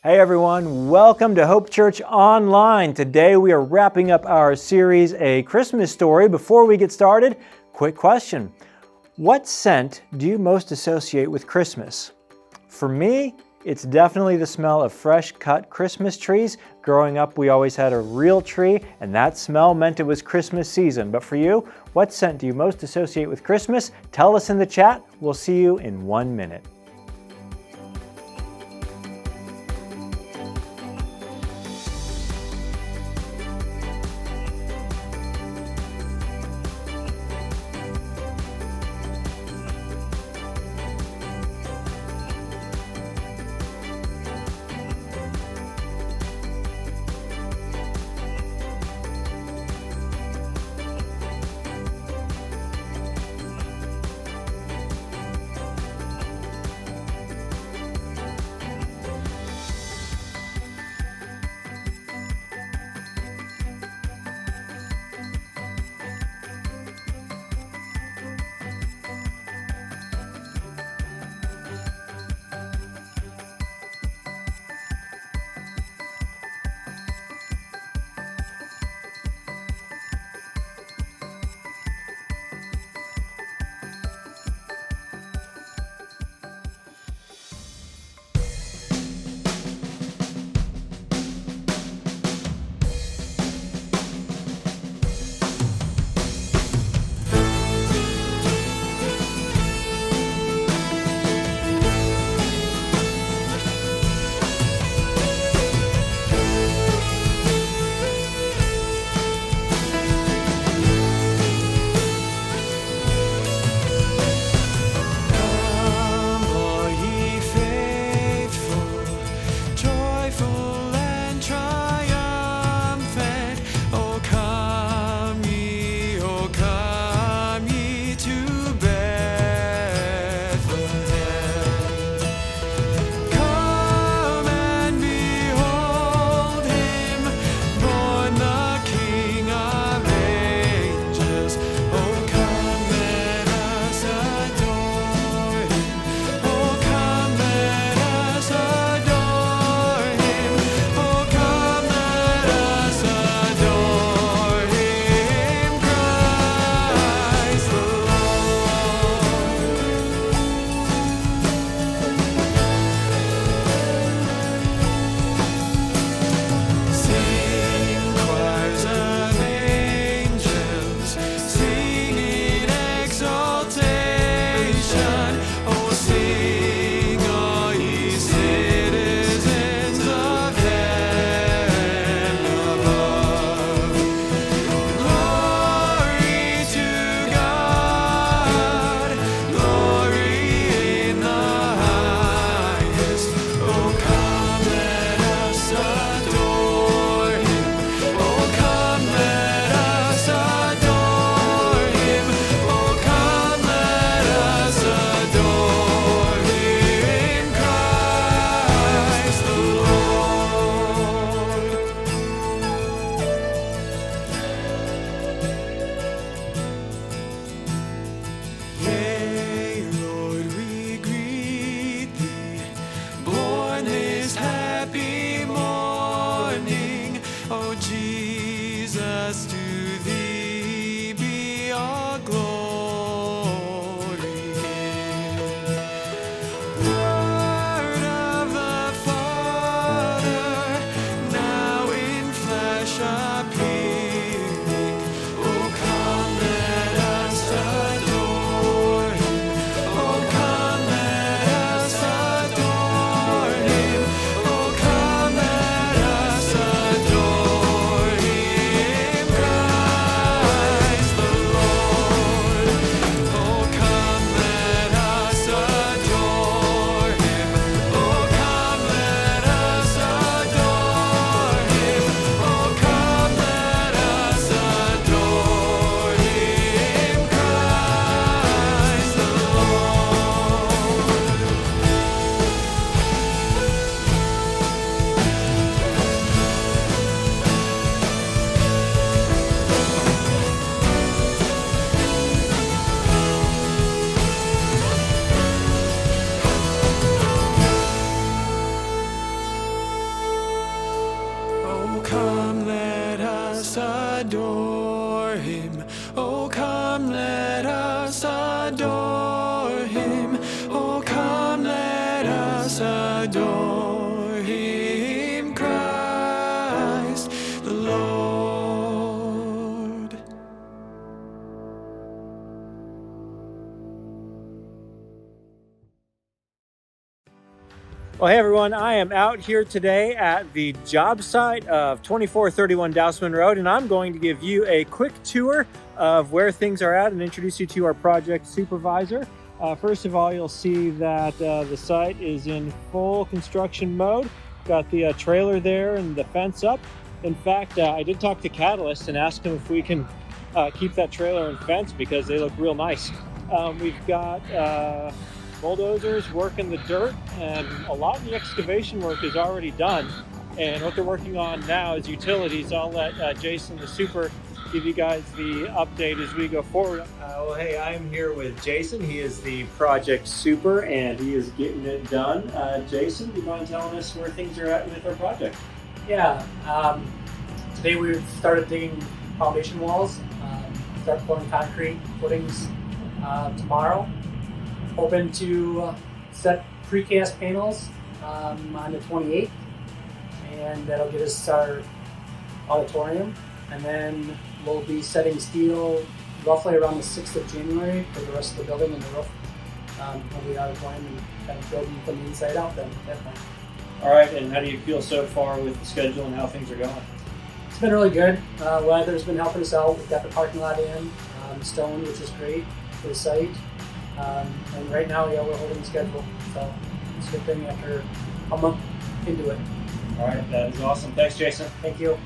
Hey everyone, welcome to Hope Church Online. Today we are wrapping up our series, A Christmas Story. Before we get started, quick question. What scent do you most associate with Christmas? For me, it's definitely the smell of fresh cut Christmas trees. Growing up, we always had a real tree, and that smell meant it was Christmas season. But for you, what scent do you most associate with Christmas? Tell us in the chat. We'll see you in 1 minute. us adore him. Oh, come, let us adore him. Oh, come, let us adore him, Christ the Lord. Well, hey everyone, I am out here today at the job site of 2431 Dousman Road, and I'm going to give you a quick tour of where things are at and introduce you to our project supervisor. First of all, you'll see that the site is in full construction mode. Got the trailer there and the fence up. In fact, I did talk to Catalyst and ask him if we can keep that trailer and fence because they look real nice. We've got bulldozers working the dirt, and a lot of the excavation work is already done. And what they're working on now is utilities. I'll let Jason, the super, give you guys the update as we go forward. Well, hey, I'm here with Jason. He is the project super, and he is getting it done. Jason, do you mind telling us where things are at with our project? Yeah, today we started digging foundation walls, start pouring concrete footings tomorrow. Hoping to set precast panels on the 28th, and that'll get us our auditorium. And then we'll be setting steel roughly around the 6th of January for the rest of the building and the roof of the auditorium, and kind of building from the inside out then at that point. All right, and how do you feel so far with the schedule and how things are going? It's been really good. Weather's been helping us out. We've got the parking lot in, stone, which is great for the site. And right now, yeah, we're holding the schedule, so it's a good thing after a month into it. All right, that is awesome. Thanks, Jason. Thank you.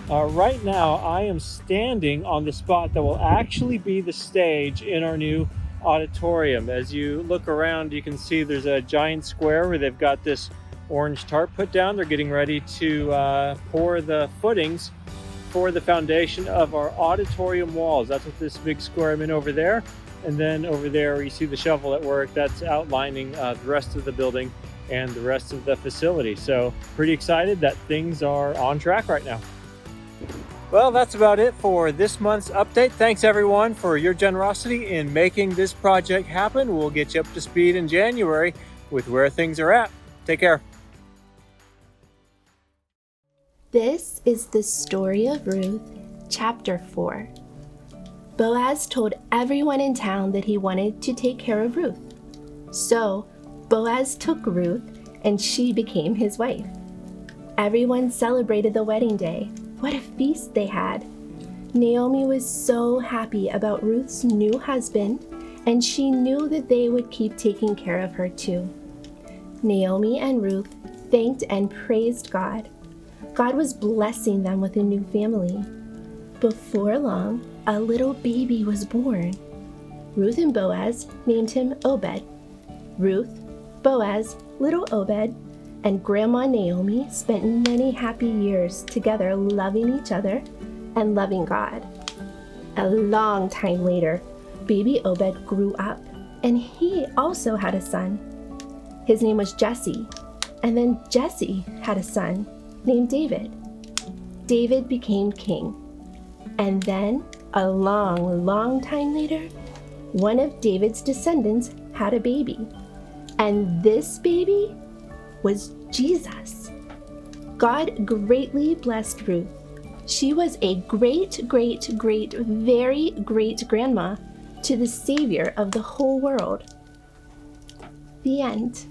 Right now, I am standing on the spot that will actually be the stage in our new auditorium. As you look around, you can see there's a giant square where they've got this orange tarp put down. They're getting ready to pour the footings for the foundation of our auditorium walls. That's what this big square I'm in over there. And then over there where you see the shovel at work, that's outlining the rest of the building and the rest of the facility. So pretty excited that things are on track right now. Well, that's about it for this month's update. Thanks everyone for your generosity in making this project happen. We'll get you up to speed in January with where things are at. Take care. This is the story of Ruth, chapter 4. Boaz told everyone in town that he wanted to take care of Ruth. So Boaz took Ruth, and she became his wife. Everyone celebrated the wedding day. What a feast they had! Naomi was so happy about Ruth's new husband, and she knew that they would keep taking care of her too. Naomi and Ruth thanked and praised God. God was blessing them with a new family. Before long, a little baby was born. Ruth and Boaz named him Obed. Ruth, Boaz, little Obed, and Grandma Naomi spent many happy years together loving each other and loving God. A long time later, baby Obed grew up, and he also had a son. His name was Jesse, and then Jesse had a son named David. David became king. And then, a long time later, one of David's descendants had a baby. And this baby was Jesus. God greatly blessed Ruth. She was a great, very great grandma to the Savior of the whole world. The end.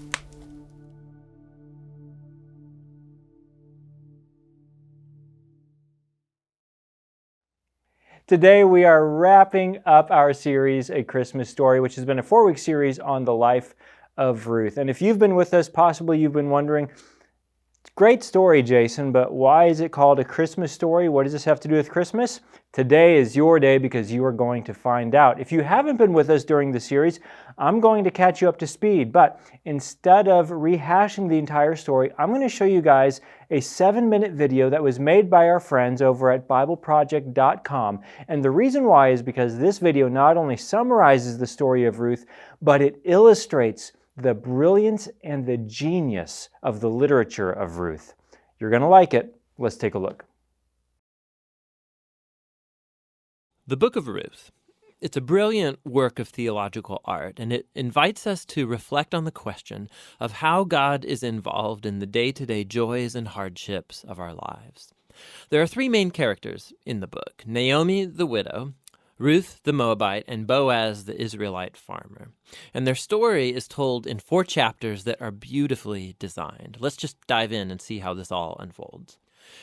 Today we are wrapping up our series, A Christmas Story, which has been a 4-week series on the life of Ruth. And if you've been with us, possibly you've been wondering, great story, Jason, but why is it called A Christmas Story? What does this have to do with Christmas? Today is your day because you are going to find out. If you haven't been with us during the series, I'm going to catch you up to speed, but instead of rehashing the entire story, I'm going to show you guys a 7-minute video that was made by our friends over at BibleProject.com. And the reason why is because this video not only summarizes the story of Ruth, but it illustrates the brilliance and the genius of the literature of Ruth. You're going to like it. Let's take a look. The book of Ruth. It's a brilliant work of theological art, and it invites us to reflect on the question of how God is involved in the day-to-day joys and hardships of our lives. There are three main characters in the book: Naomi, the widow, Ruth, the Moabite, and Boaz, the Israelite farmer. And their story is told in 4 chapters that are beautifully designed. Let's just dive in and see how this all unfolds.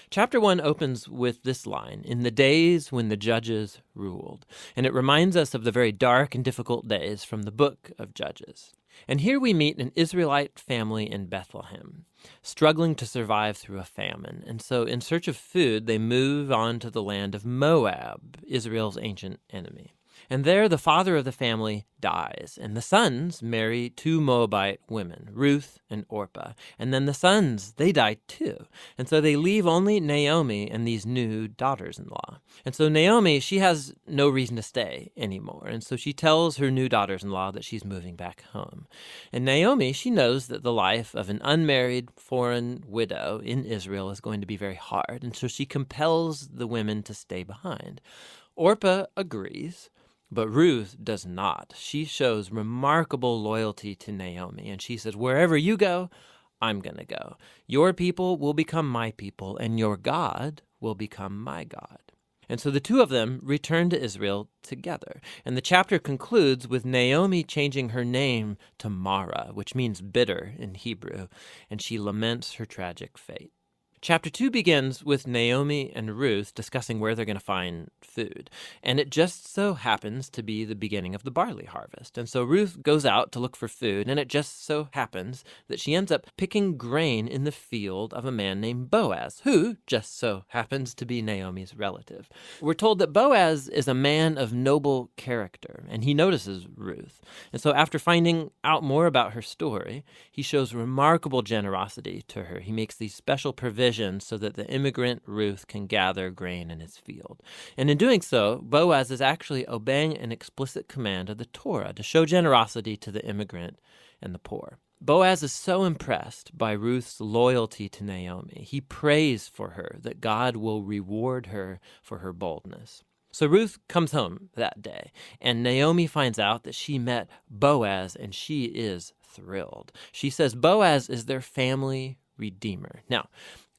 Chapter 1 opens with this line, "In the days when the judges ruled." And it reminds us of the very dark and difficult days from the book of Judges. And here we meet an Israelite family in Bethlehem, struggling to survive through a famine. And so in search of food, they move on to the land of Moab, Israel's ancient enemy. And there the father of the family dies, and the sons marry 2 Moabite women, Ruth and Orpah. And then the sons, they die too. And so they leave only Naomi and these new daughters-in-law. And so Naomi, she has no reason to stay anymore. And so she tells her new daughters-in-law that she's moving back home. And Naomi, she knows that the life of an unmarried foreign widow in Israel is going to be very hard. And so she compels the women to stay behind. Orpah agrees, but Ruth does not. She shows remarkable loyalty to Naomi, and she says, "Wherever you go, I'm going to go. Your people will become my people, and your God will become my God." And so the two of them return to Israel together. And the chapter concludes with Naomi changing her name to Mara, which means bitter in Hebrew, and she laments her tragic fate. Chapter 2 begins with Naomi and Ruth discussing where they're going to find food. And it just so happens to be the beginning of the barley harvest. And so Ruth goes out to look for food, and it just so happens that she ends up picking grain in the field of a man named Boaz, who just so happens to be Naomi's relative. We're told that Boaz is a man of noble character, and he notices Ruth. And so after finding out more about her story, he shows remarkable generosity to her. He makes these special provisions so that the immigrant Ruth can gather grain in his field. And in doing so, Boaz is actually obeying an explicit command of the Torah to show generosity to the immigrant and the poor. Boaz is so impressed by Ruth's loyalty to Naomi. He prays for her that God will reward her for her boldness. So Ruth comes home that day, and Naomi finds out that she met Boaz, and she is thrilled. She says Boaz is their family redeemer. Now,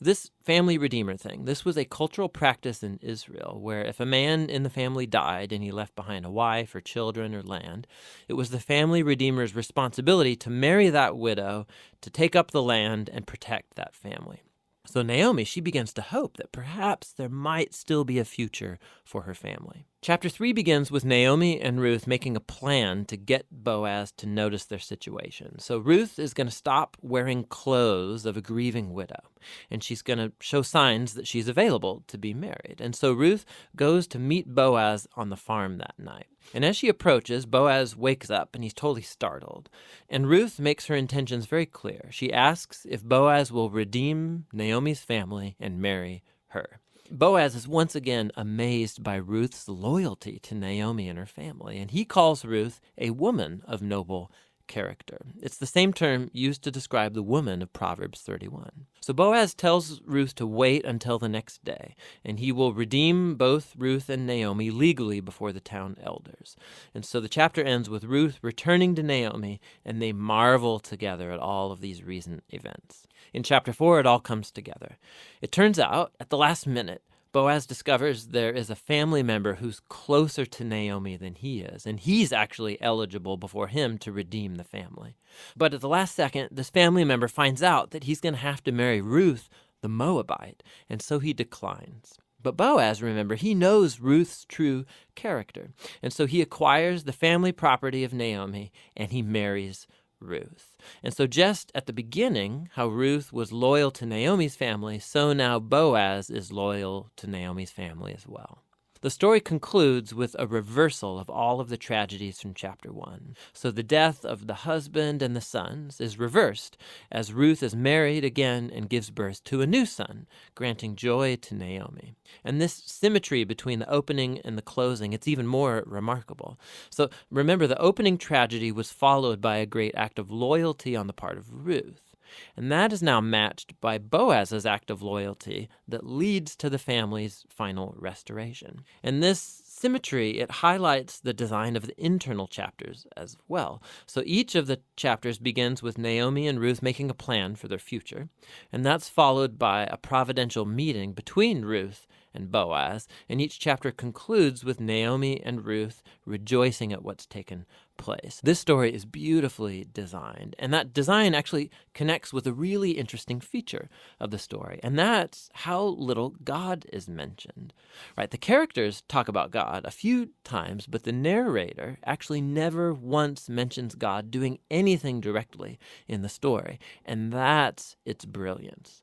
this family redeemer thing, this was a cultural practice in Israel where if a man in the family died and he left behind a wife or children or land, it was the family redeemer's responsibility to marry that widow, to take up the land and protect that family. So Naomi, she begins to hope that perhaps there might still be a future for her family. Chapter 3 begins with Naomi and Ruth making a plan to get Boaz to notice their situation. So Ruth is going to stop wearing clothes of a grieving widow, and she's going to show signs that she's available to be married. And so Ruth goes to meet Boaz on the farm that night. And as she approaches, Boaz wakes up and he's totally startled. And Ruth makes her intentions very clear. She asks if Boaz will redeem Naomi's family and marry her. Boaz is once again amazed by Ruth's loyalty to Naomi and her family, and he calls Ruth a woman of noble character. It's the same term used to describe the woman of Proverbs 31. So Boaz tells Ruth to wait until the next day, and he will redeem both Ruth and Naomi legally before the town elders. And so the chapter ends with Ruth returning to Naomi, and they marvel together at all of these recent events. In chapter 4, it all comes together. It turns out, at the last minute, Boaz discovers there is a family member who's closer to Naomi than he is, and he's actually eligible before him to redeem the family. But at the last second, this family member finds out that he's going to have to marry Ruth, the Moabite, and so he declines. But Boaz, remember, he knows Ruth's true character, and so he acquires the family property of Naomi, and he marries Ruth. And so just at the beginning, how Ruth was loyal to Naomi's family, so now Boaz is loyal to Naomi's family as well. The story concludes with a reversal of all of the tragedies from chapter 1. So the death of the husband and the sons is reversed as Ruth is married again and gives birth to a new son, granting joy to Naomi. And this symmetry between the opening and the closing, it's even more remarkable. So remember, the opening tragedy was followed by a great act of loyalty on the part of Ruth. And that is now matched by Boaz's act of loyalty that leads to the family's final restoration. And this symmetry, it highlights the design of the internal chapters as well. So each of the chapters begins with Naomi and Ruth making a plan for their future, and that's followed by a providential meeting between Ruth and Boaz, and each chapter concludes with Naomi and Ruth rejoicing at what's taken place. This story is beautifully designed, and that design actually connects with a really interesting feature of the story, and that's how little God is mentioned. Right? The characters talk about God a few times, but the narrator actually never once mentions God doing anything directly in the story, and that's its brilliance.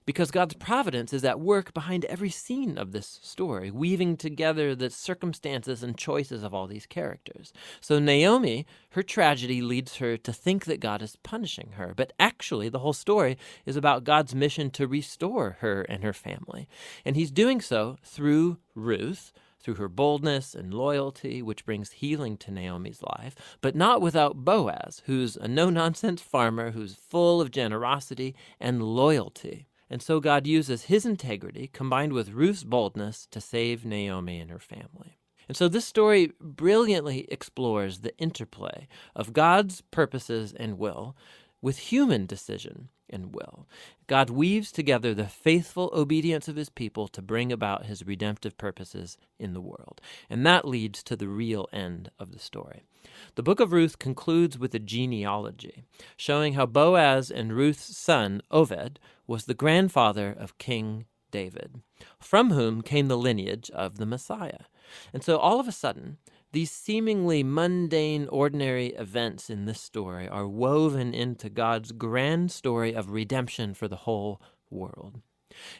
Because God's providence is at work behind every scene of this story, weaving together the circumstances and choices of all these characters. So Naomi, her tragedy leads her to think that God is punishing her, but actually the whole story is about God's mission to restore her and her family. And he's doing so through Ruth, through her boldness and loyalty, which brings healing to Naomi's life, but not without Boaz, who's a no-nonsense farmer who's full of generosity and loyalty. And so God uses his integrity combined with Ruth's boldness to save Naomi and her family. And so this story brilliantly explores the interplay of God's purposes and will with human decision and will. God weaves together the faithful obedience of his people to bring about his redemptive purposes in the world. And that leads to the real end of the story. The book of Ruth concludes with a genealogy, showing how Boaz and Ruth's son, Oved, was the grandfather of King David, from whom came the lineage of the Messiah. And so all of a sudden, these seemingly mundane, ordinary events in this story are woven into God's grand story of redemption for the whole world.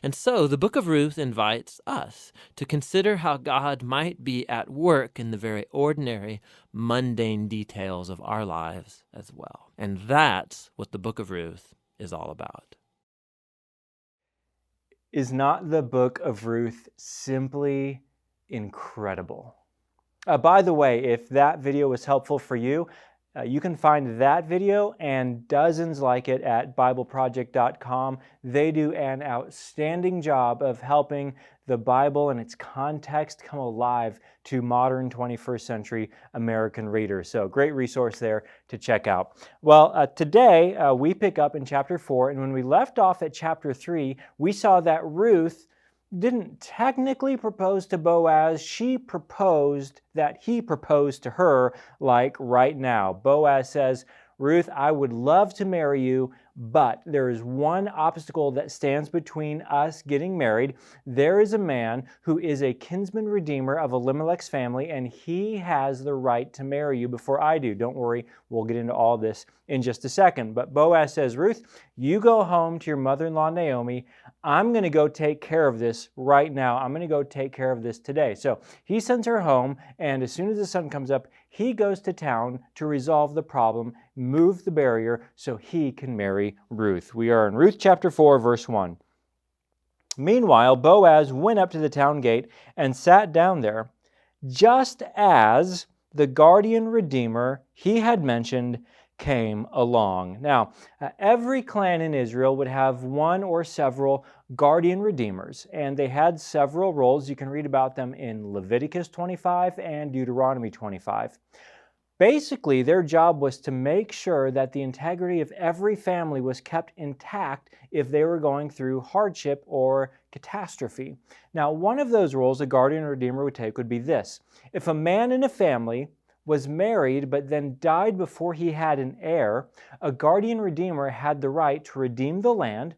And so the book of Ruth invites us to consider how God might be at work in the very ordinary, mundane details of our lives as well. And that's what the book of Ruth is all about. Is not the book of Ruth simply incredible? By the way, if that video was helpful for you, you can find that video and dozens like it at BibleProject.com. They do an outstanding job of helping the Bible and its context come alive to modern 21st century American readers. So great resource there to check out. Well, today we pick up in chapter 4, and when we left off at chapter 3, we saw that Ruth didn't technically propose to Boaz. She proposed that he proposed to her, like right now. Boaz says, Ruth, I would love to marry you, but there is one obstacle that stands between us getting married. There is a man who is a kinsman redeemer of Elimelech's family, and he has the right to marry you before I do. Don't worry, we'll get into all this in just a second. But Boaz says, Ruth, you go home to your mother-in-law Naomi. I'm going to go take care of this right now. I'm going to go take care of this today. So he sends her home, and as soon as the sun comes up, he goes to town to resolve the problem, move the barrier so he can marry Ruth. We are in Ruth chapter 4, verse 1. Meanwhile, Boaz went up to the town gate and sat down there, just as the guardian redeemer he had mentioned came along. Now, every clan in Israel would have one or several guardian redeemers, and they had several roles. You can read about them in Leviticus 25 and Deuteronomy 25. Basically, their job was to make sure that the integrity of every family was kept intact if they were going through hardship or catastrophe. Now, one of those roles a guardian redeemer would take would be this. If a man in a family was married but then died before he had an heir, a guardian redeemer had the right to redeem the land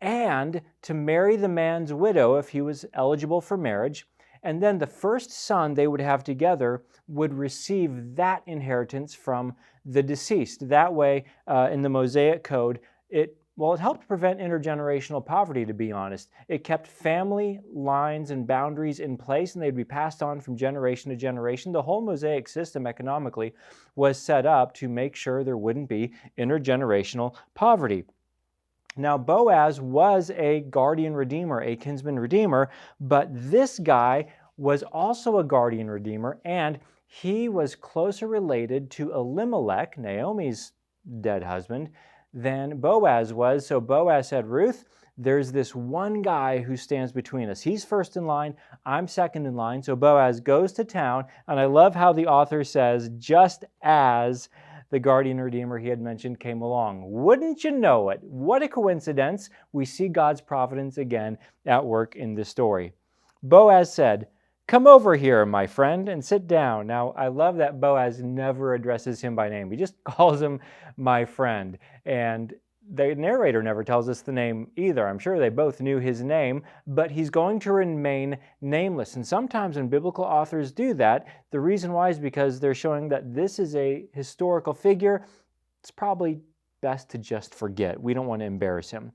and to marry the man's widow if he was eligible for marriage, and then the first son they would have together would receive that inheritance from the deceased. That way, in the Mosaic Code, it helped prevent intergenerational poverty, to be honest. It kept family lines and boundaries in place, and they'd be passed on from generation to generation. The whole Mosaic system economically was set up to make sure there wouldn't be intergenerational poverty. Now, Boaz was a guardian redeemer, a kinsman redeemer, but this guy was also a guardian redeemer, and he was closer related to Elimelech, Naomi's dead husband, than Boaz was. So Boaz said, Ruth, there's this one guy who stands between us. He's first in line, I'm second in line. So Boaz goes to town, and I love how the author says, just as the guardian redeemer he had mentioned came along. Wouldn't you know it? What a coincidence. We see God's providence again at work in this story. Boaz said, "Come over here, my friend, and sit down." Now, I love that Boaz never addresses him by name. He just calls him my friend. And the narrator never tells us the name either. I'm sure they both knew his name, but he's going to remain nameless. And sometimes when biblical authors do that, the reason why is because they're showing that this is a historical figure. It's probably best to just forget. We don't want to embarrass him.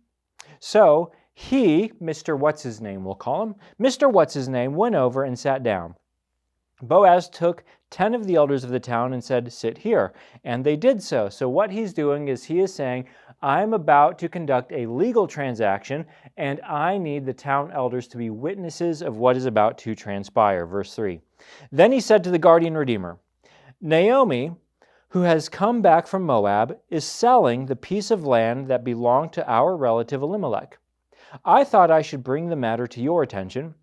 So he, Mr. What's-His-Name, we'll call him, Mr. What's-His-Name went over and sat down. Boaz took 10 of the elders of the town and said, "Sit here." And they did so. So what he's doing is he is saying, I'm about to conduct a legal transaction, and I need the town elders to be witnesses of what is about to transpire. Verse 3. Then he said to the guardian redeemer, "Naomi, who has come back from Moab, is selling the piece of land that belonged to our relative Elimelech. I thought I should bring the matter to your attention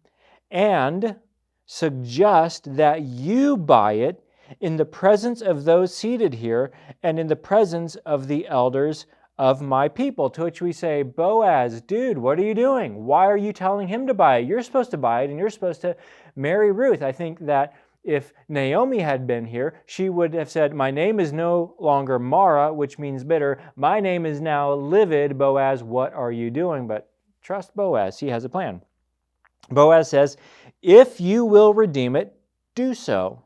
and suggest that you buy it in the presence of those seated here and in the presence of the elders of my people." To which we say, Boaz, dude, what are you doing? Why are you telling him to buy it? You're supposed to buy it and you're supposed to marry Ruth. I think that if Naomi had been here, she would have said, "My name is no longer Mara," which means bitter. "My name is now livid. Boaz, what are you doing?" But trust Boaz, he has a plan. Boaz says, "If you will redeem it, do so.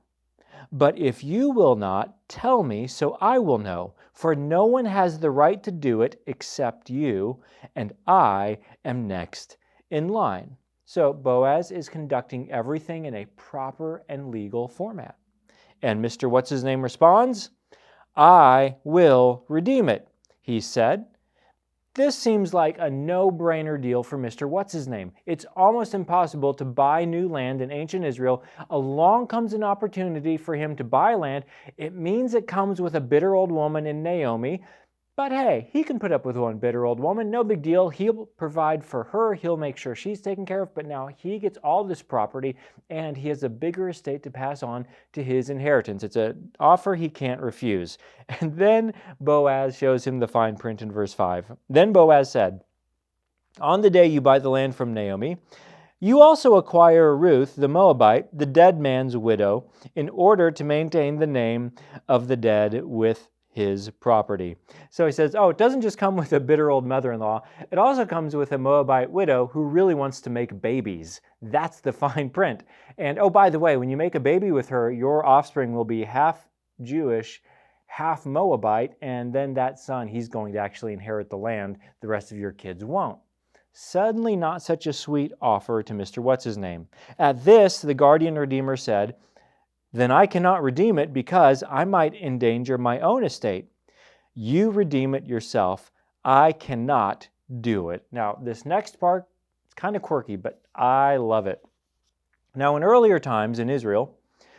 But if you will not, tell me, so I will know. For no one has the right to do it except you, and I am next in line." So Boaz is conducting everything in a proper and legal format. And Mr. What's-His-Name responds, "I will redeem it," he said. This seems like a no-brainer deal for Mr. What's-His-Name. It's almost impossible to buy new land in ancient Israel. Along comes an opportunity for him to buy land. It means it comes with a bitter old woman in Naomi. But hey, he can put up with one bitter old woman. No big deal. He'll provide for her. He'll make sure she's taken care of. But now he gets all this property, and he has a bigger estate to pass on to his inheritance. It's an offer he can't refuse. And then Boaz shows him the fine print in verse 5. Then Boaz said, "On the day you buy the land from Naomi, you also acquire Ruth the Moabite, the dead man's widow, in order to maintain the name of the dead with his property." So he says, it doesn't just come with a bitter old mother-in-law. It also comes with a Moabite widow who really wants to make babies. That's the fine print. And by the way, when you make a baby with her, your offspring will be half Jewish, half Moabite, and then that son, he's going to actually inherit the land. The rest of your kids won't. Suddenly not such a sweet offer to Mr. What's-His-Name. At this, the guardian redeemer said, "Then I cannot redeem it because I might endanger my own estate. You redeem it yourself. I cannot do it." Now, this next part, it's kind of quirky, but I love it. Now, in earlier times in Israel,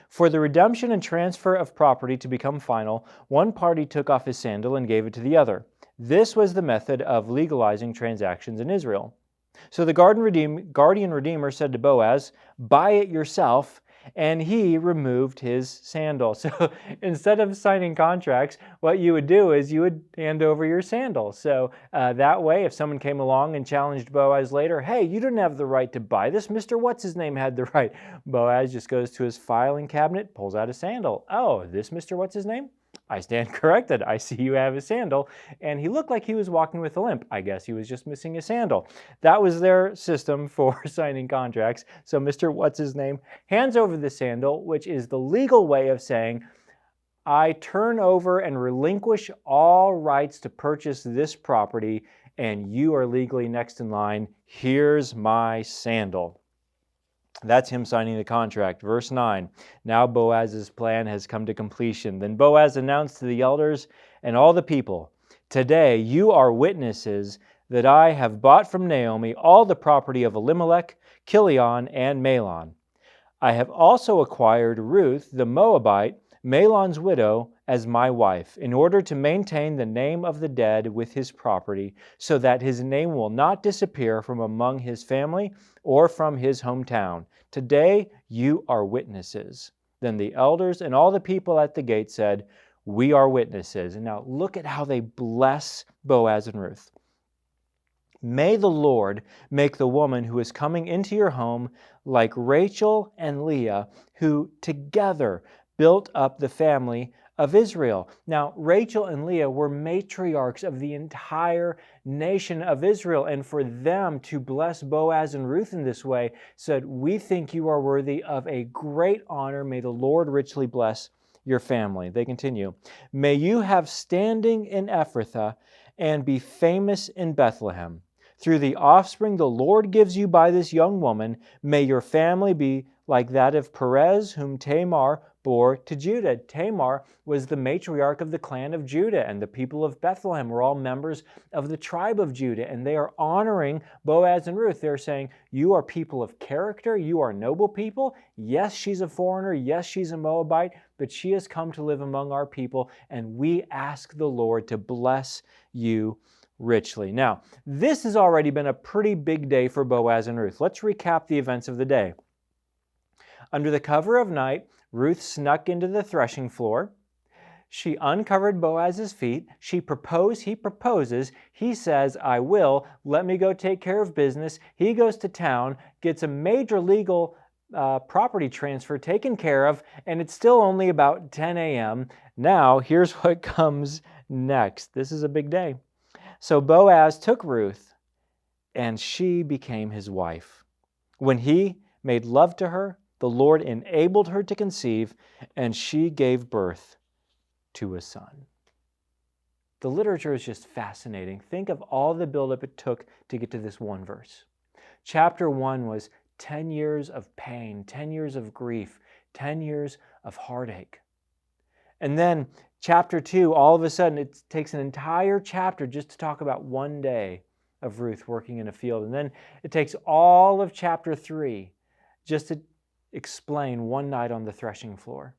for the redemption and transfer of property to become final, one party took off his sandal and gave it to the other. This was the method of legalizing transactions in Israel. So the guardian redeemer said to Boaz, "Buy it yourself," and he removed his sandal. So instead of signing contracts, what you would do is you would hand over your sandal. So that way, if someone came along and challenged Boaz later, "Hey, you didn't have the right to buy this. Mr. What's-His-Name had the right." Boaz just goes to his filing cabinet, pulls out a sandal. "Oh, this Mr. What's-His-Name? I stand corrected. I see you have a sandal." And he looked like he was walking with a limp. I guess he was just missing a sandal. That was their system for signing contracts. So Mr. What's-His-Name hands over the sandal, which is the legal way of saying, "I turn over and relinquish all rights to purchase this property, and you are legally next in line. Here's my sandal." That's him signing the contract. Verse 9, now Boaz's plan has come to completion. Then Boaz announced to the elders and all the people, "Today you are witnesses that I have bought from Naomi all the property of Elimelech, Chilion, and Mahlon. I have also acquired Ruth the Moabite, Mahlon's widow as my wife, in order to maintain the name of the dead with his property, so that his name will not disappear from among his family or from his hometown. Today you are witnesses." Then the elders and all the people at the gate said, "We are witnesses." And now look at how they bless Boaz and Ruth. "May the Lord make the woman who is coming into your home like Rachel and Leah, who together built up the family of Israel." Now, Rachel and Leah were matriarchs of the entire nation of Israel, and for them to bless Boaz and Ruth in this way said, "We think you are worthy of a great honor. May the Lord richly bless your family." They continue, "May you have standing in Ephrathah and be famous in Bethlehem. Through the offspring the Lord gives you by this young woman, may your family be like that of Perez, whom Tamar bore to Judah." Tamar was the matriarch of the clan of Judah, and the people of Bethlehem were all members of the tribe of Judah, and they are honoring Boaz and Ruth. They're saying, "You are people of character, you are noble people. Yes, she's a foreigner, yes, she's a Moabite, but she has come to live among our people, and we ask the Lord to bless you richly." Now, this has already been a pretty big day for Boaz and Ruth. Let's recap the events of the day. Under the cover of night, Ruth snuck into the threshing floor. She uncovered Boaz's feet. She proposed, he proposes. He says, "I will. Let me go take care of business." He goes to town, gets a major legal property transfer taken care of, and it's still only about 10 a.m. Now, here's what comes next. This is a big day. So Boaz took Ruth, and she became his wife. When he made love to her, the Lord enabled her to conceive, and she gave birth to a son. The literature is just fascinating. Think of all the buildup it took to get to this one verse. Chapter 1 was 10 years of pain, 10 years of grief, 10 years of heartache. And then chapter 2, all of a sudden, it takes an entire chapter just to talk about one day of Ruth working in a field. And then it takes all of chapter 3 just to explain one night on the threshing floor.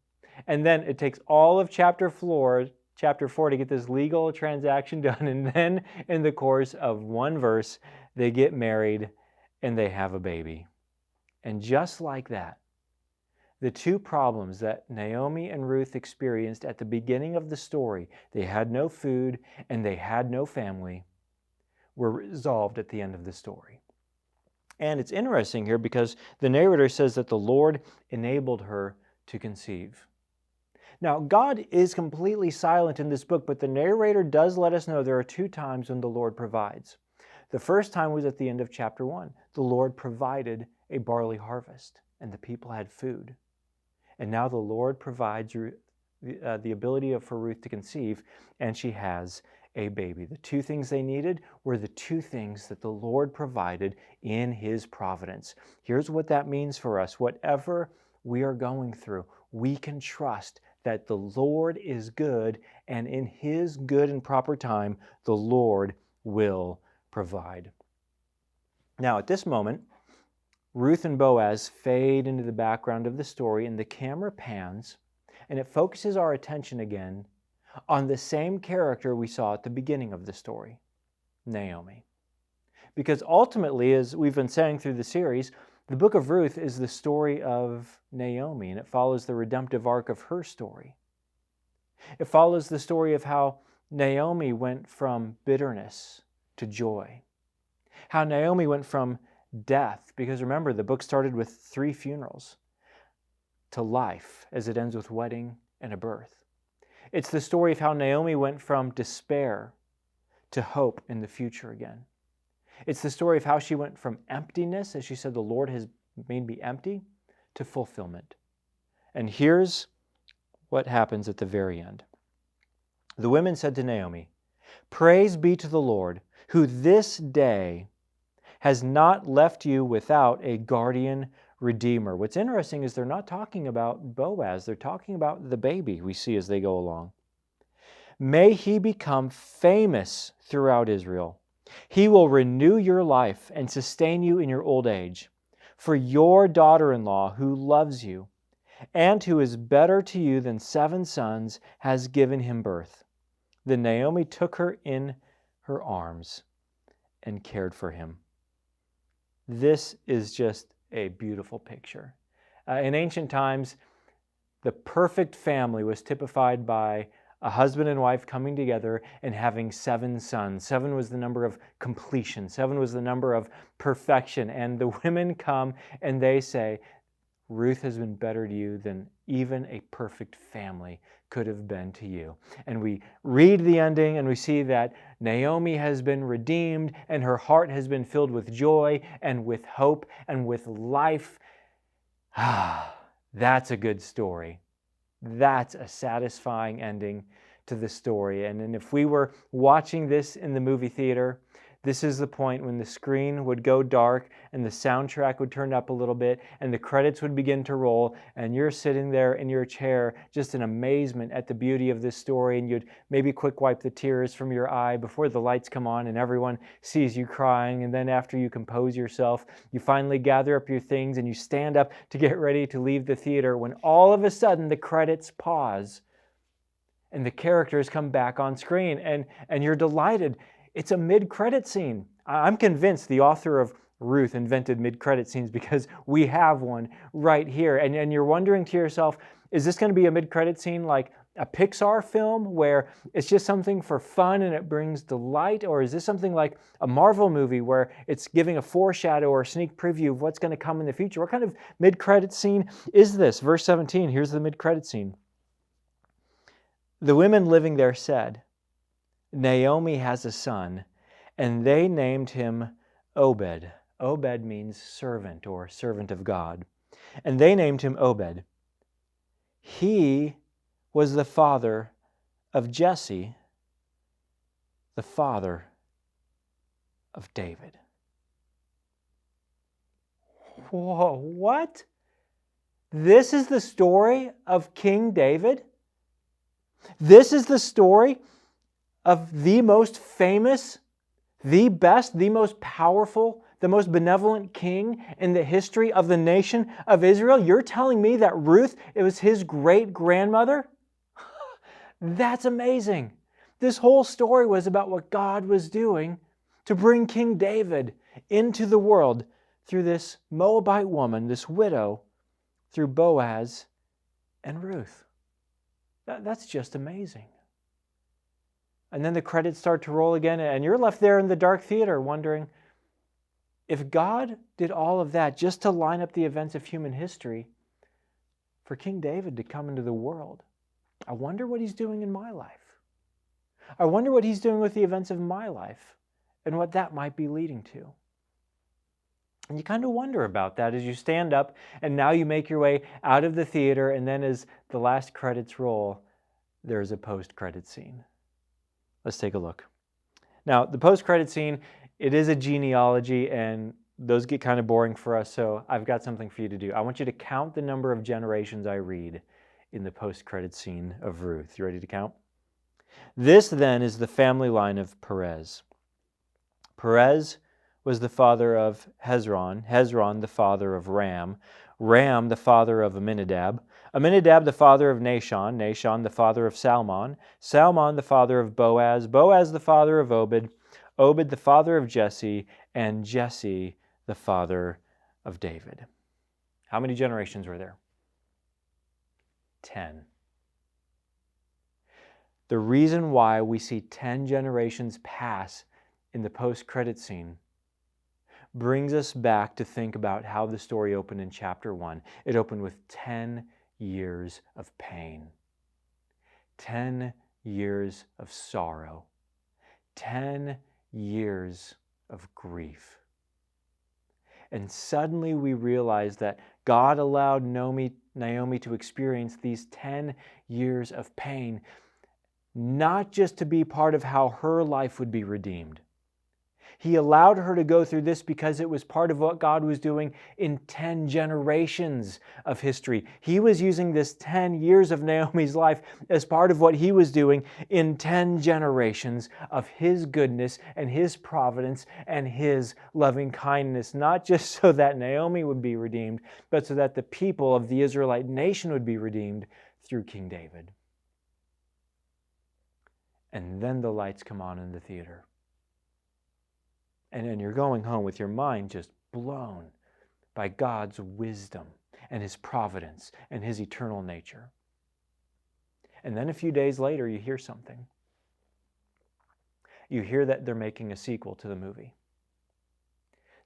And then it takes all of chapter 4 to get this legal transaction done. And then in the course of one verse, they get married and they have a baby. And just like that, the two problems that Naomi and Ruth experienced at the beginning of the story, they had no food and they had no family, were resolved at the end of the story. And it's interesting here because the narrator says that the Lord enabled her to conceive. Now, God is completely silent in this book, but the narrator does let us know there are two times when the Lord provides. The first time was at the end of chapter 1. The Lord provided a barley harvest, and the people had food. And now the Lord provides the ability for Ruth to conceive, and she has a baby. The two things they needed were the two things that the Lord provided in His providence. Here's what that means for us. Whatever we are going through, we can trust that the Lord is good, and in His good and proper time, the Lord will provide. Now, at this moment, Ruth and Boaz fade into the background of the story, and the camera pans, and it focuses our attention again on the same character we saw at the beginning of the story, Naomi. Because ultimately, as we've been saying through the series, the book of Ruth is the story of Naomi, and it follows the redemptive arc of her story. It follows the story of how Naomi went from bitterness to joy, how Naomi went from death, because remember, the book started with 3 funerals, to life, as it ends with wedding and a birth. It's the story of how Naomi went from despair to hope in the future again. It's the story of how she went from emptiness, as she said, "The Lord has made me empty," to fulfillment. And here's what happens at the very end. The women said to Naomi, "Praise be to the Lord, who this day has not left you without a guardian redeemer." What's interesting is they're not talking about Boaz. They're talking about the baby we see as they go along. "May he become famous throughout Israel. He will renew your life and sustain you in your old age. For your daughter-in-law who loves you and who is better to you than 7 sons, has given him birth. Then Naomi took her in her arms and cared for him. This is just a beautiful picture. In ancient times, the perfect family was typified by a husband and wife coming together and having 7 sons. 7 was the number of completion. 7 was the number of perfection. And the women come and they say, Ruth has been better to you than even a perfect family could have been to you. And we read the ending and we see that Naomi has been redeemed and her heart has been filled with joy and with hope and with life. That's a good story. That's a satisfying ending to the story. And if we were watching this in the movie theater, this is the point when the screen would go dark and the soundtrack would turn up a little bit and the credits would begin to roll and you're sitting there in your chair just in amazement at the beauty of this story, and you'd maybe quick wipe the tears from your eye before the lights come on and everyone sees you crying, and then after you compose yourself, you finally gather up your things and you stand up to get ready to leave the theater when all of a sudden the credits pause and the characters come back on screen and you're delighted. It's a mid-credit scene. I'm convinced the author of Ruth invented mid-credit scenes because we have one right here. And you're wondering to yourself, is this going to be a mid-credit scene like a Pixar film where it's just something for fun and it brings delight? Or is this something like a Marvel movie where it's giving a foreshadow or a sneak preview of what's going to come in the future? What kind of mid-credit scene is this? Verse 17, here's the mid-credit scene. The women living there said, Naomi has a son, and they named him Obed. Obed means servant or servant of God. And they named him Obed. He was the father of Jesse, the father of David. Whoa, what? This is the story of King David? This is the story of the most famous, the best, the most powerful, the most benevolent king in the history of the nation of Israel? You're telling me that Ruth, it was his great-grandmother? That's amazing. This whole story was about what God was doing to bring King David into the world through this Moabite woman, this widow, through Boaz and Ruth. That's just amazing. And then the credits start to roll again, and you're left there in the dark theater wondering, if God did all of that just to line up the events of human history for King David to come into the world, I wonder what he's doing in my life. I wonder what he's doing with the events of my life and what that might be leading to. And you kind of wonder about that as you stand up and now you make your way out of the theater, and then as the last credits roll, there's a post-credit scene. Let's take a look. Now, the post-credit scene, it is a genealogy, and those get kind of boring for us, so I've got something for you to do. I want you to count the number of generations I read in the post-credit scene of Ruth. You ready to count? This, then, is the family line of Perez. Perez was the father of Hezron, Hezron the father of Ram, Ram the father of Amminadab, Amminadab the father of Nahshon, Nahshon the father of Salmon, Salmon the father of Boaz, Boaz the father of Obed, Obed the father of Jesse, and Jesse the father of David. How many generations were there? 10. The reason why we see 10 generations pass in the post-credit scene brings us back to think about how the story opened in chapter 1. It opened with 10 years of pain, 10 years of sorrow, 10 years of grief. And suddenly we realize that God allowed Naomi to experience these 10 years of pain, not just to be part of how her life would be redeemed. He allowed her to go through this because it was part of what God was doing in 10 generations of history. He was using this 10 years of Naomi's life as part of what He was doing in 10 generations of His goodness and His providence and His loving kindness, not just so that Naomi would be redeemed, but so that the people of the Israelite nation would be redeemed through King David. And then the lights come on in the theater. And then you're going home with your mind just blown by God's wisdom and His providence and His eternal nature. And then a few days later, you hear something. You hear that they're making a sequel to the movie.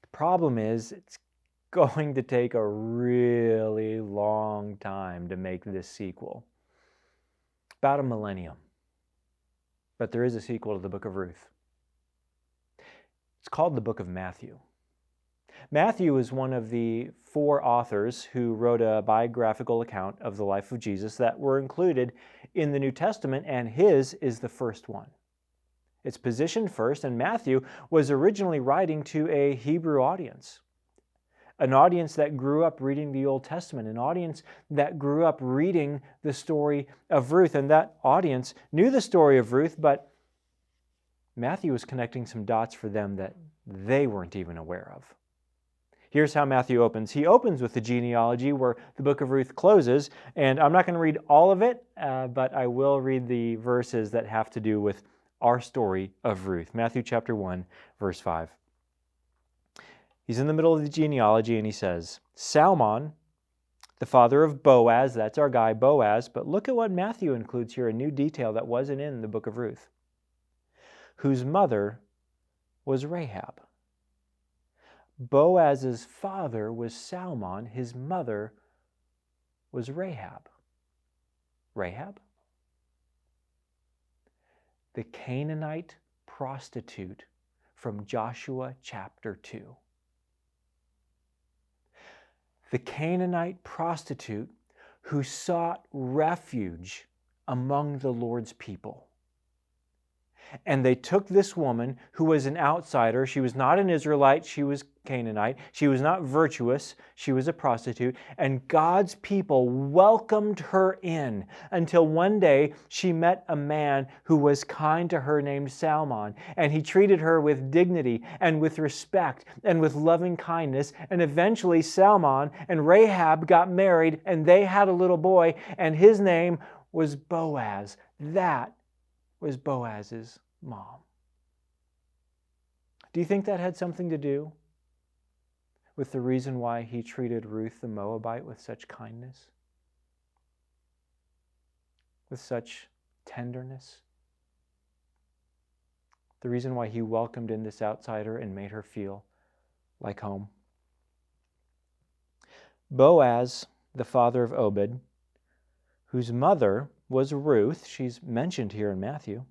The problem is, it's going to take a really long time to make this sequel. About a millennium. But there is a sequel to the book of Ruth. It's called the book of Matthew. Matthew is one of the 4 authors who wrote a biographical account of the life of Jesus that were included in the New Testament, and his is the first one. It's positioned first, and Matthew was originally writing to a Hebrew audience, an audience that grew up reading the Old Testament, an audience that grew up reading the story of Ruth. And that audience knew the story of Ruth, but Matthew was connecting some dots for them that they weren't even aware of. Here's how Matthew opens. He opens with the genealogy where the book of Ruth closes, and I'm not going to read all of it, but I will read the verses that have to do with our story of Ruth. Matthew chapter 1, verse 5. He's in the middle of the genealogy, and he says, Salmon, the father of Boaz, that's our guy Boaz, but look at what Matthew includes here, a new detail that wasn't in the book of Ruth, whose mother was Rahab. Boaz's father was Salmon, his mother was Rahab. Rahab? The Canaanite prostitute from Joshua chapter 2. The Canaanite prostitute who sought refuge among the Lord's people. And they took this woman who was an outsider. She was not an Israelite, she was Canaanite. She was not virtuous, she was a prostitute. And God's people welcomed her in until one day she met a man who was kind to her named Salmon. And he treated her with dignity and with respect and with loving kindness. And eventually Salmon and Rahab got married, and they had a little boy, and his name was Boaz. That was Boaz's mom. Do you think that had something to do with the reason why he treated Ruth the Moabite with such kindness? With such tenderness? The reason why he welcomed in this outsider and made her feel like home? Boaz, the father of Obed, whose mother was Ruth, she's mentioned here in Matthew.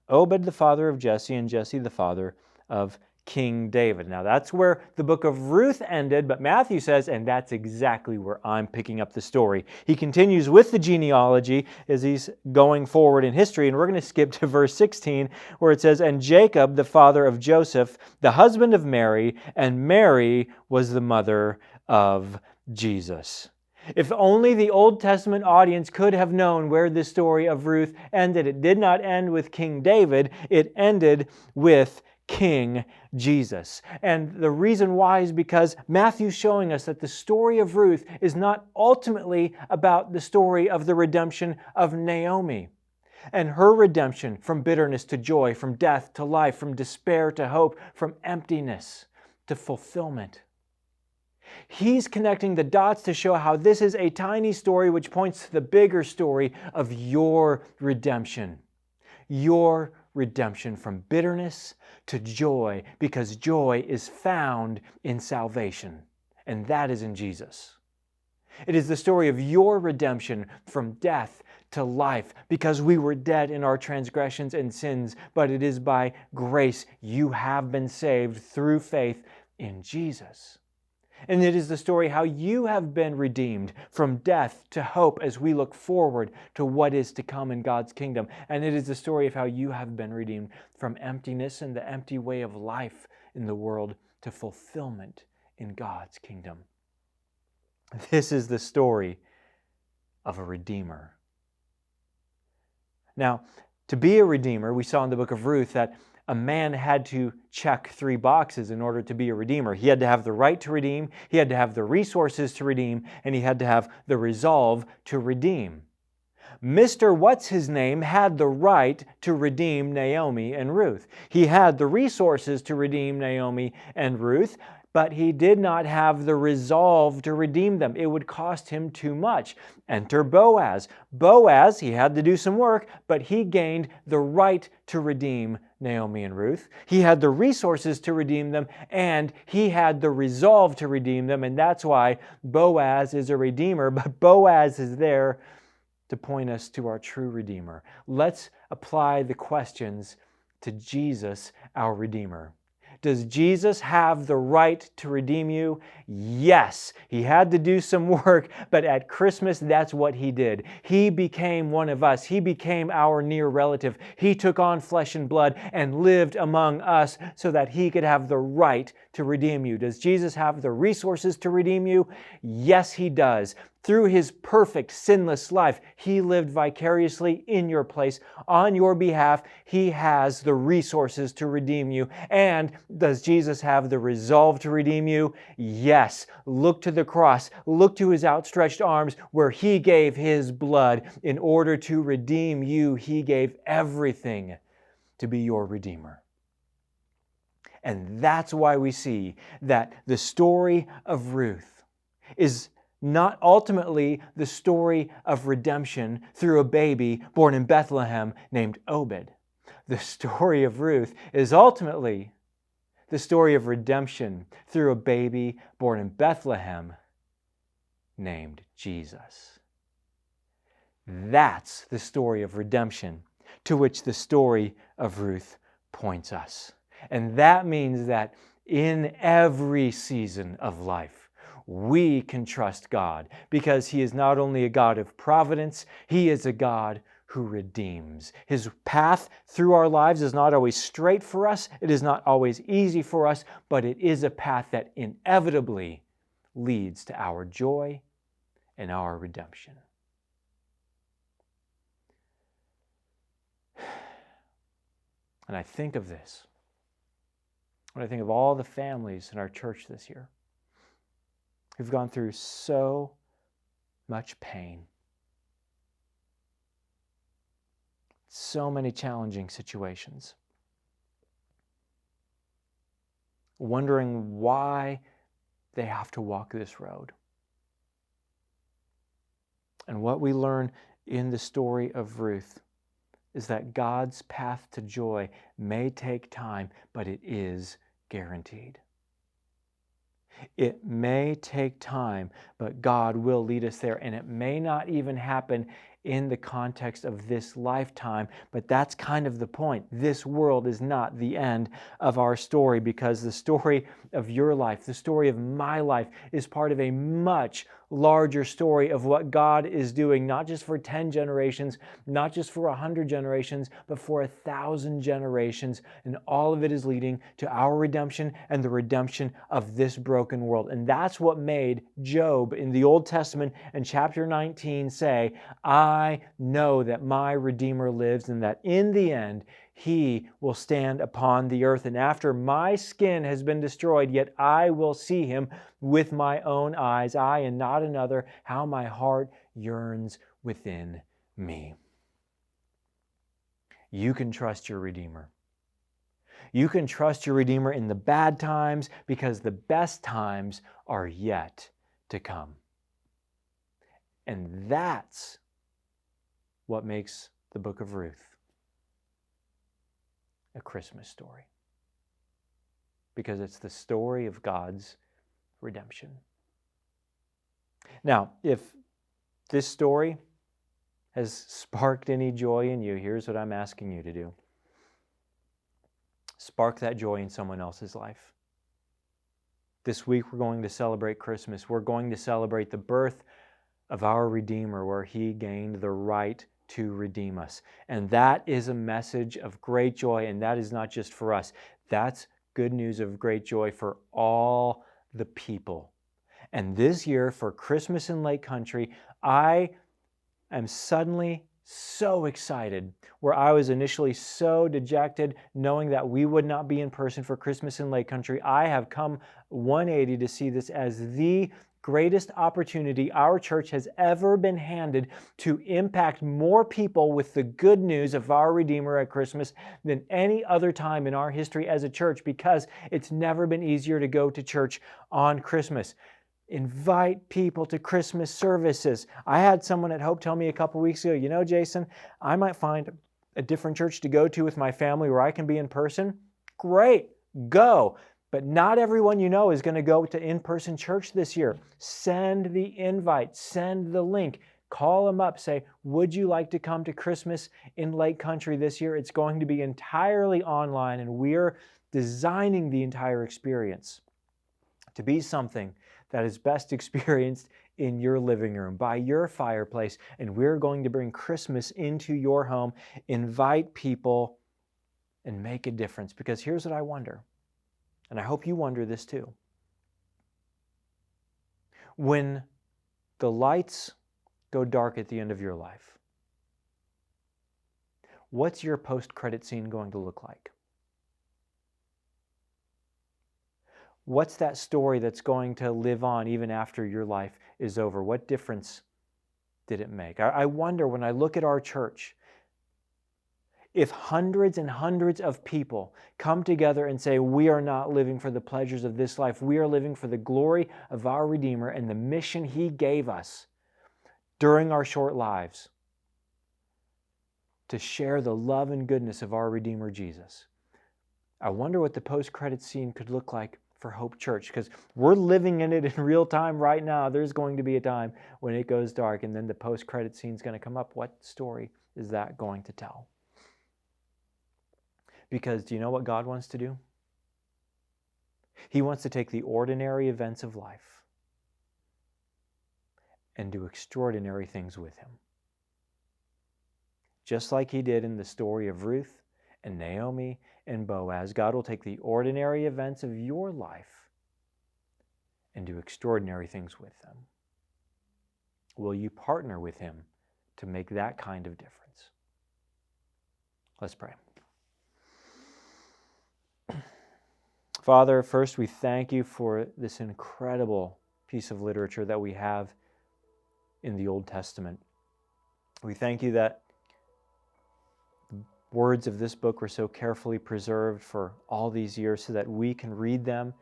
Obed, the father of Jesse, and Jesse, the father of King David. Now that's where the book of Ruth ended, but Matthew says, and that's exactly where I'm picking up the story. He continues with the genealogy as he's going forward in history, and we're going to skip to verse 16, where it says, And Jacob, the father of Joseph, the husband of Mary, and Mary was the mother of Jesus. If only the Old Testament audience could have known where this story of Ruth ended. It did not end with King David, it ended with King Jesus. And the reason why is because Matthew's showing us that the story of Ruth is not ultimately about the story of the redemption of Naomi and her redemption from bitterness to joy, from death to life, from despair to hope, from emptiness to fulfillment. He's connecting the dots to show how this is a tiny story which points to the bigger story of your redemption. Your redemption from bitterness to joy, because joy is found in salvation, and that is in Jesus. It is the story of your redemption from death to life, because we were dead in our transgressions and sins, but it is by grace you have been saved through faith in Jesus. And it is the story how you have been redeemed from death to hope as we look forward to what is to come in God's kingdom. And it is the story of how you have been redeemed from emptiness and the empty way of life in the world to fulfillment in God's kingdom. This is the story of a redeemer. Now, to be a redeemer, we saw in the book of Ruth that a man had to check 3 boxes in order to be a redeemer. He had to have the right to redeem, he had to have the resources to redeem, and he had to have the resolve to redeem. Mr. What's-His-Name had the right to redeem Naomi and Ruth. He had the resources to redeem Naomi and Ruth, but he did not have the resolve to redeem them. It would cost him too much. Enter Boaz. Boaz, he had to do some work, but he gained the right to redeem Naomi and Ruth. He had the resources to redeem them, and he had the resolve to redeem them, and that's why Boaz is a redeemer, but Boaz is there to point us to our true Redeemer. Let's apply the questions to Jesus, our Redeemer. Does Jesus have the right to redeem you? Yes. He had to do some work, but at Christmas, that's what He did. He became one of us. He became our near relative. He took on flesh and blood and lived among us so that He could have the right to redeem you. Does Jesus have the resources to redeem you? Yes, He does. Through His perfect, sinless life, He lived vicariously in your place. On your behalf, He has the resources to redeem you. And does Jesus have the resolve to redeem you? Yes. Look to the cross. Look to His outstretched arms where He gave His blood. In order to redeem you, He gave everything to be your Redeemer. And that's why we see that the story of Ruth is not ultimately the story of redemption through a baby born in Bethlehem named Obed. The story of Ruth is ultimately the story of redemption through a baby born in Bethlehem named Jesus. That's the story of redemption to which the story of Ruth points us. And that means that in every season of life, we can trust God because He is not only a God of providence, He is a God who redeems. His path through our lives is not always straight for us. It is not always easy for us, but it is a path that inevitably leads to our joy and our redemption. And I think of this when I think of all the families in our church this year who've gone through so much pain, so many challenging situations, wondering why they have to walk this road. And what we learn in the story of Ruth is that God's path to joy may take time, but it is guaranteed. It may take time, but God will lead us there. And it may not even happen in the context of this lifetime, but that's kind of the point. This world is not the end of our story, because the story of your life, the story of my life, is part of a much larger story of what God is doing, not just for 10 generations, not just for 100 generations, but for 1,000 generations. And all of it is leading to our redemption and the redemption of this broken world. And that's what made Job in the Old Testament in chapter 19 say, I know that my Redeemer lives, and that in the end He will stand upon the earth. And after my skin has been destroyed, yet I will see Him with my own eyes, I and not another. How my heart yearns within me. You can trust your Redeemer. You can trust your Redeemer in the bad times, because the best times are yet to come. And that's what makes the book of Ruth a Christmas story. Because it's the story of God's redemption. Now, if this story has sparked any joy in you, here's what I'm asking you to do. Spark that joy in someone else's life. This week we're going to celebrate Christmas. We're going to celebrate the birth of our Redeemer, where He gained the right to redeem us. And that is a message of great joy, and that is not just for us. That's good news of great joy for all the people. And this year for Christmas in Lake Country, I am suddenly so excited. Where I was initially so dejected knowing that we would not be in person for Christmas in Lake Country, I have come 180 to see this as the greatest opportunity our church has ever been handed to impact more people with the good news of our Redeemer at Christmas than any other time in our history as a church, because it's never been easier to go to church on Christmas. Invite people to Christmas services. I had someone at Hope tell me a couple weeks ago, you know, Jason, I might find a different church to go to with my family where I can be in person. Great, go. But not everyone you know is going to go to in-person church this year. Send the invite, send the link, call them up, say, would you like to come to Christmas in Lake Country this year? It's going to be entirely online, and we're designing the entire experience to be something that is best experienced in your living room, by your fireplace, and we're going to bring Christmas into your home, invite people, and make a difference. Because here's what I wonder, and I hope you wonder this too. When the lights go dark at the end of your life, what's your post-credit scene going to look like? What's that story that's going to live on even after your life is over? What difference did it make? I wonder, when I look at our church, if hundreds and hundreds of people come together and say, we are not living for the pleasures of this life, we are living for the glory of our Redeemer and the mission He gave us during our short lives to share the love and goodness of our Redeemer Jesus. I wonder what the post-credit scene could look like for Hope Church, because we're living in it in real time right now. There's going to be a time when it goes dark, and then the post-credit scene is going to come up. What story is that going to tell? Because do you know what God wants to do? He wants to take the ordinary events of life and do extraordinary things with Him. Just like He did in the story of Ruth and Naomi and Boaz, God will take the ordinary events of your life and do extraordinary things with them. Will you partner with Him to make that kind of difference? Let's pray. Father, first we thank You for this incredible piece of literature that we have in the Old Testament. We thank You that words of this book were so carefully preserved for all these years so that we can read them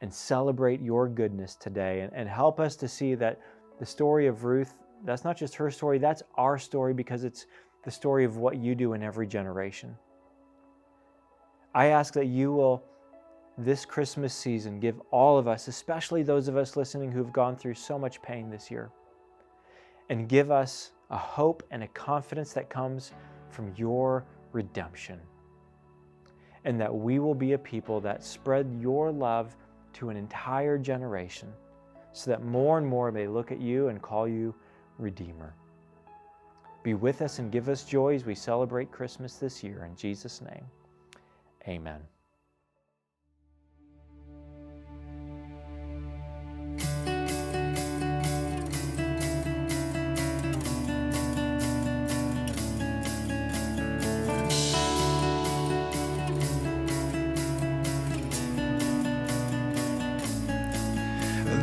and celebrate Your goodness today, and help us to see that the story of Ruth, that's not just her story, that's our story, because it's the story of what You do in every generation. I ask that You will, this Christmas season, give all of us, especially those of us listening who've gone through so much pain this year, and give us a hope and a confidence that comes from Your redemption, and that we will be a people that spread Your love to an entire generation, so that more and more may look at You and call You Redeemer. Be with us and give us joy as we celebrate Christmas this year. In Jesus' name, amen.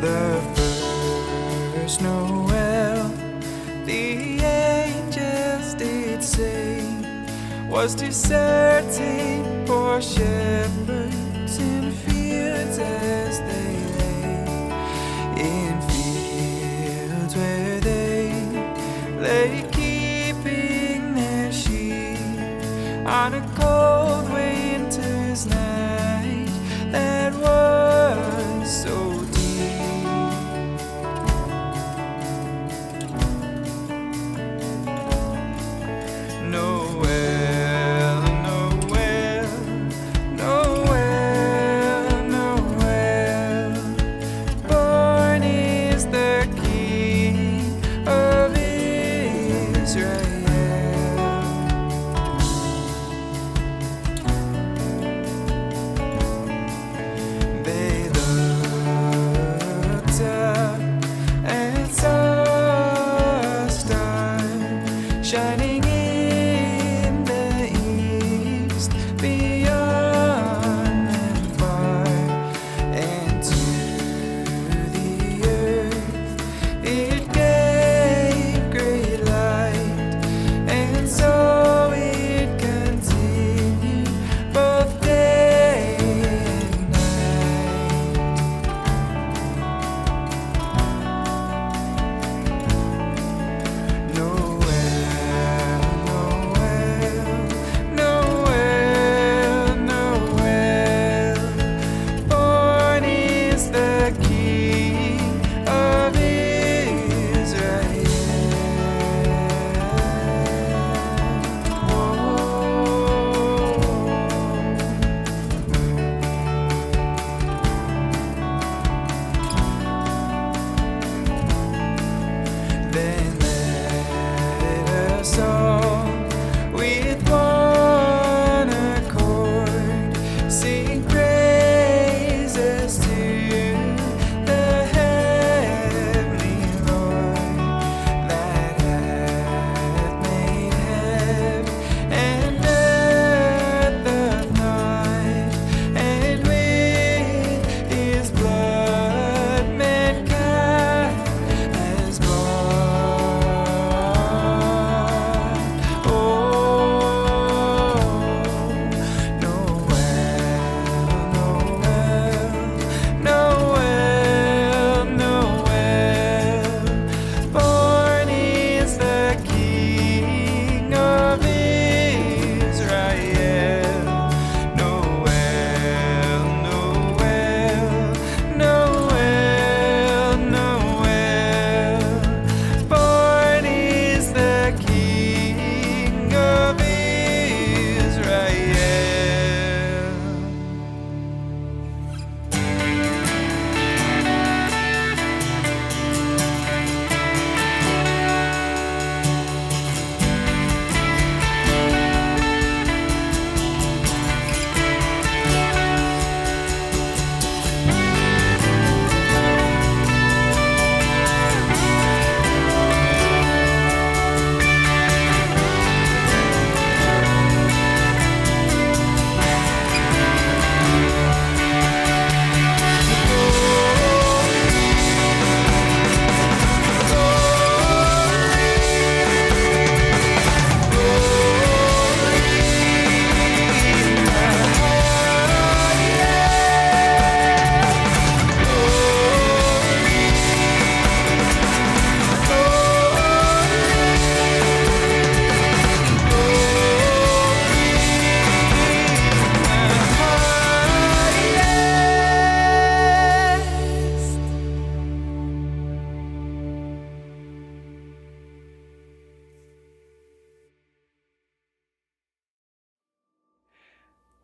The first Noel, the angels did say, was to certain poor shepherds in fields as they lay, in fields where they lay keeping their sheep on a cold winter's night that was so Noel, Noel, Noel,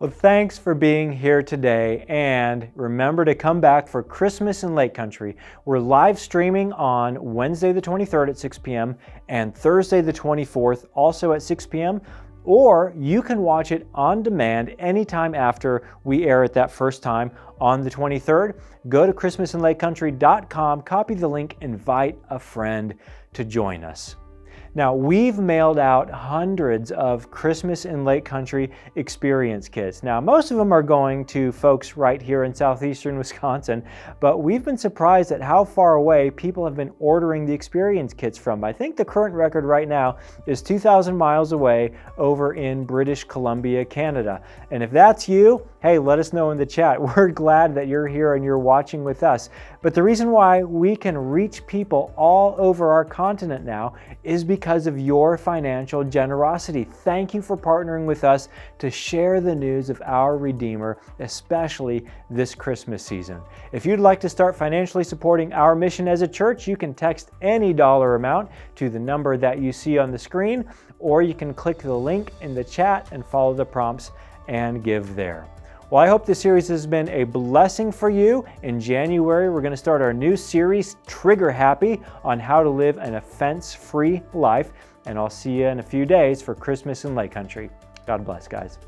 Well, thanks for being here today, and remember to come back for Christmas in Lake Country. We're live streaming on Wednesday the 23rd at 6 p.m. and Thursday the 24th also at 6 p.m. Or you can watch it on demand anytime after we air it that first time on the 23rd. Go to christmasinlakecountry.com, copy the link, invite a friend to join us. Now, we've mailed out hundreds of Christmas in Lake Country experience kits. Now, most of them are going to folks right here in southeastern Wisconsin, but we've been surprised at how far away people have been ordering the experience kits from. I think the current record right now is 2,000 miles away over in British Columbia, Canada. And if that's you, hey, let us know in the chat. We're glad that you're here and you're watching with us. But the reason why we can reach people all over our continent now is because of your financial generosity. Thank you for partnering with us to share the news of our Redeemer, especially this Christmas season. If you'd like to start financially supporting our mission as a church, you can text any dollar amount to the number that you see on the screen, or you can click the link in the chat and follow the prompts and give there. Well, I hope this series has been a blessing for you. In January, we're going to start our new series, Trigger Happy, on how to live an offense-free life. And I'll see you in a few days for Christmas in Lake Country. God bless, guys.